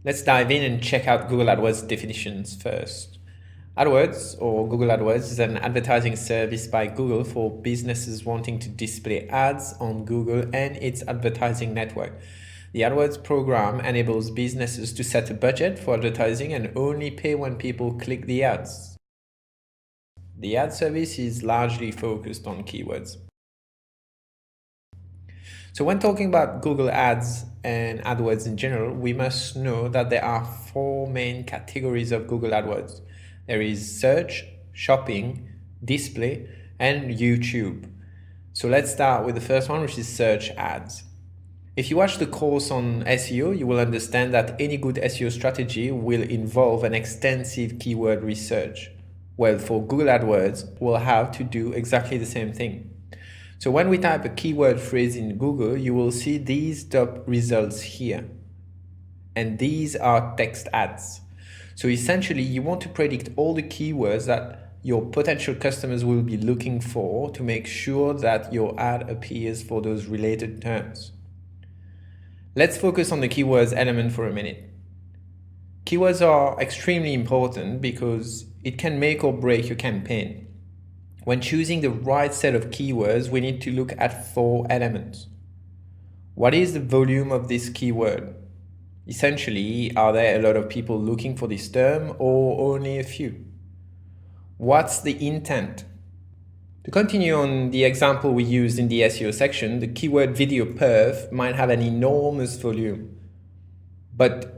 Let's dive in and check out Google AdWords definitions first. AdWords, or Google AdWords, is an advertising service by Google for businesses wanting to display ads on Google and its advertising network. The AdWords program enables businesses to set a budget for advertising and only pay when people click the ads. The ad service is largely focused on keywords. So when talking about Google Ads and AdWords in general, we must know that there are four main categories of Google AdWords. There is search, shopping, display, and YouTube. So let's start with the first one, which is search ads. If you watch the course on SEO, you will understand that any good SEO strategy will involve an extensive keyword research. Well, for Google AdWords, we'll have to do exactly the same thing. So when we type a keyword phrase in Google, you will see these top results here. And these are text ads. So essentially, you want to predict all the keywords that your potential customers will be looking for to make sure that your ad appears for those related terms. Let's focus on the keywords element for a minute. Keywords are extremely important because it can make or break your campaign. When choosing the right set of keywords, we need to look at four elements. What is the volume of this keyword? Essentially, are there a lot of people looking for this term or only a few? What's the intent? To continue on the example we used in the SEO section, the keyword video perf might have an enormous volume. But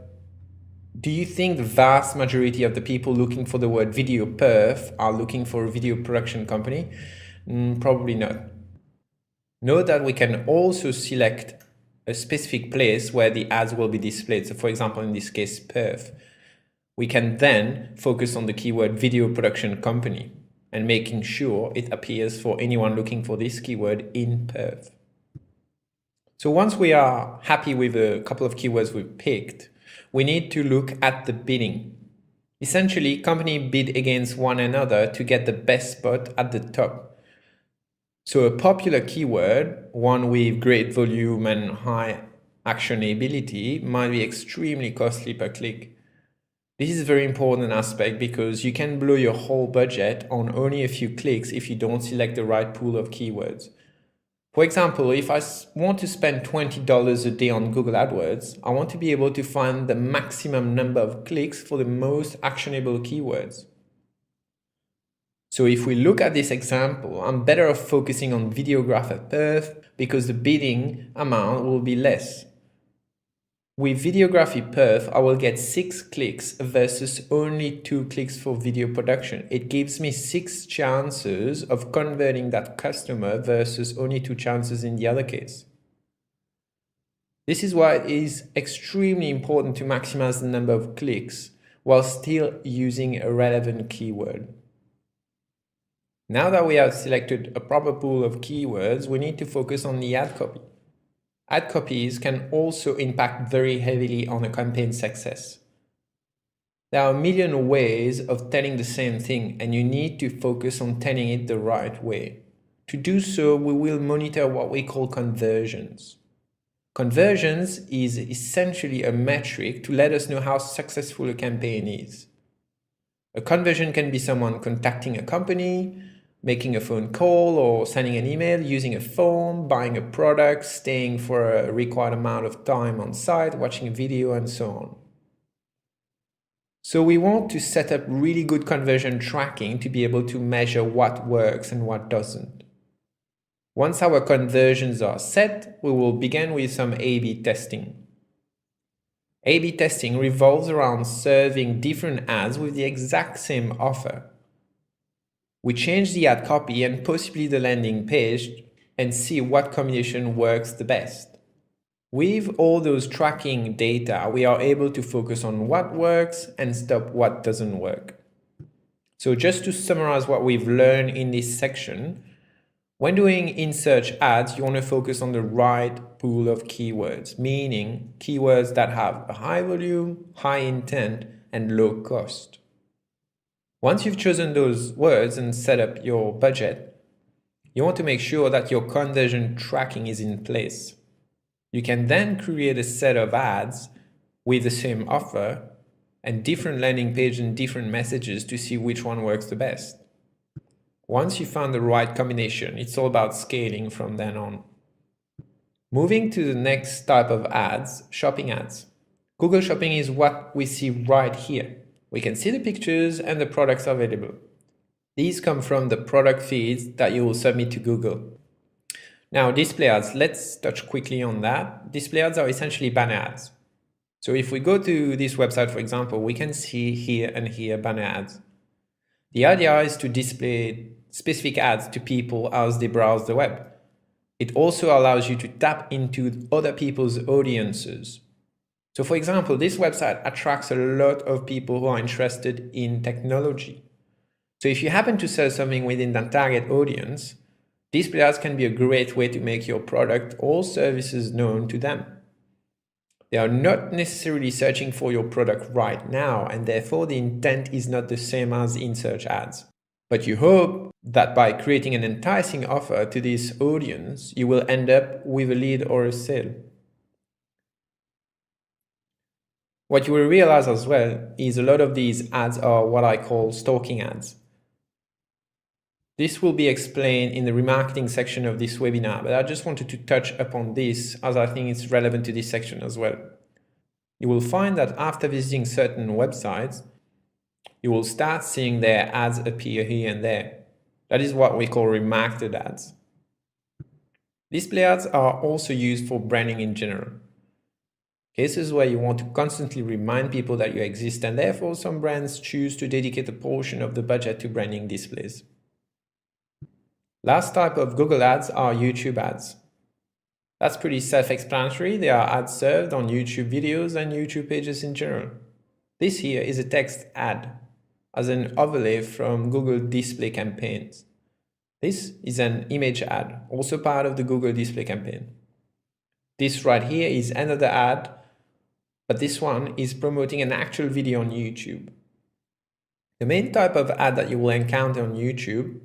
do you think the vast majority of the people looking for the word video perf are looking for a video production company? Probably not. Note that we can also select a specific place where the ads will be displayed. So for example, in this case, perf. We can then focus on the keyword video production company and making sure it appears for anyone looking for this keyword in perf. So once we are happy with a couple of keywords we've picked, we need to look at the bidding. Essentially, companies bid against one another to get the best spot at the top. So a popular keyword, one with great volume and high actionability, might be extremely costly per click. This is a very important aspect because you can blow your whole budget on only a few clicks if you don't select the right pool of keywords. For example, if I want to spend $20 a day on Google AdWords, I want to be able to find the maximum number of clicks for the most actionable keywords. So if we look at this example, I'm better off focusing on videographer perf because the bidding amount will be less. With videography perf, I will get 6 clicks versus only 2 clicks for video production. It gives me 6 chances of converting that customer versus only 2 chances in the other case. This is why it is extremely important to maximize the number of clicks while still using a relevant keyword. Now that we have selected a proper pool of keywords, we need to focus on the ad copy. Ad copies can also impact very heavily on a campaign success. There are a million ways of telling the same thing, and you need to focus on telling it the right way. To do so, we will monitor what we call conversions. Conversions is essentially a metric to let us know how successful a campaign is. A conversion can be someone contacting a company, making a phone call or sending an email, using a phone, buying a product, staying for a required amount of time on site, watching a video, and so on. So we want to set up really good conversion tracking to be able to measure what works and what doesn't. Once our conversions are set, we will begin with some A/B testing. A/B testing revolves around serving different ads with the exact same offer. We change the ad copy and possibly the landing page and see what combination works the best. With all those tracking data, we are able to focus on what works and stop what doesn't work. So just to summarize what we've learned in this section, when doing in-search ads, you want to focus on the right pool of keywords, meaning keywords that have a high volume, high intent, and low cost. Once you've chosen those words and set up your budget, you want to make sure that your conversion tracking is in place. You can then create a set of ads with the same offer and different landing pages and different messages to see which one works the best. Once you found the right combination, it's all about scaling from then on. Moving to the next type of ads, shopping ads. Google Shopping is what we see right here. We can see the pictures and the products available. These come from the product feeds that you will submit to Google. Now, display ads, let's touch quickly on that. Display ads are essentially banner ads. So if we go to this website, for example, we can see here and here banner ads. The idea is to display specific ads to people as they browse the web. It also allows you to tap into other people's audiences. So for example, this website attracts a lot of people who are interested in technology. So if you happen to sell something within that target audience, display ads can be a great way to make your product or services known to them. They are not necessarily searching for your product right now, and therefore the intent is not the same as in search ads. But you hope that by creating an enticing offer to this audience, you will end up with a lead or a sale. What you will realize as well is a lot of these ads are what I call stalking ads. This will be explained in the remarketing section of this webinar, but I just wanted to touch upon this as I think it's relevant to this section as well. You will find that after visiting certain websites, you will start seeing their ads appear here and there. That is what we call remarketed ads. Display ads are also used for branding in general. Cases where you want to constantly remind people that you exist, and therefore some brands choose to dedicate a portion of the budget to branding displays. Last type of Google ads are YouTube ads. That's pretty self-explanatory. They are ads served on YouTube videos and YouTube pages in general. This here is a text ad as an overlay from Google Display campaigns. This is an image ad, also part of the Google Display campaign. This right here is another ad, but this one is promoting an actual video on YouTube. The main type of ad that you will encounter on YouTube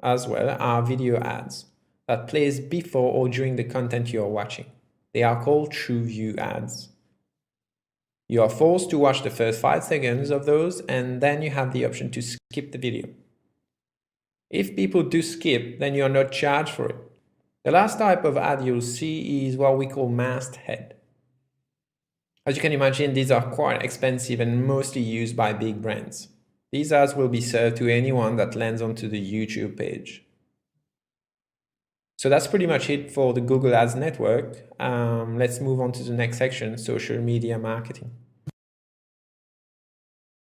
as well are video ads that plays before or during the content you are watching. They are called true view ads. You are forced to watch the first 5 seconds of those, and then you have the option to skip the video. If people do skip, then you are not charged for it. The last type of ad you'll see is what we call masthead. As you can imagine, these are quite expensive and mostly used by big brands. These ads will be served to anyone that lands onto the YouTube page. So that's pretty much it for the Google Ads network. Let's move on to the next section, social media marketing.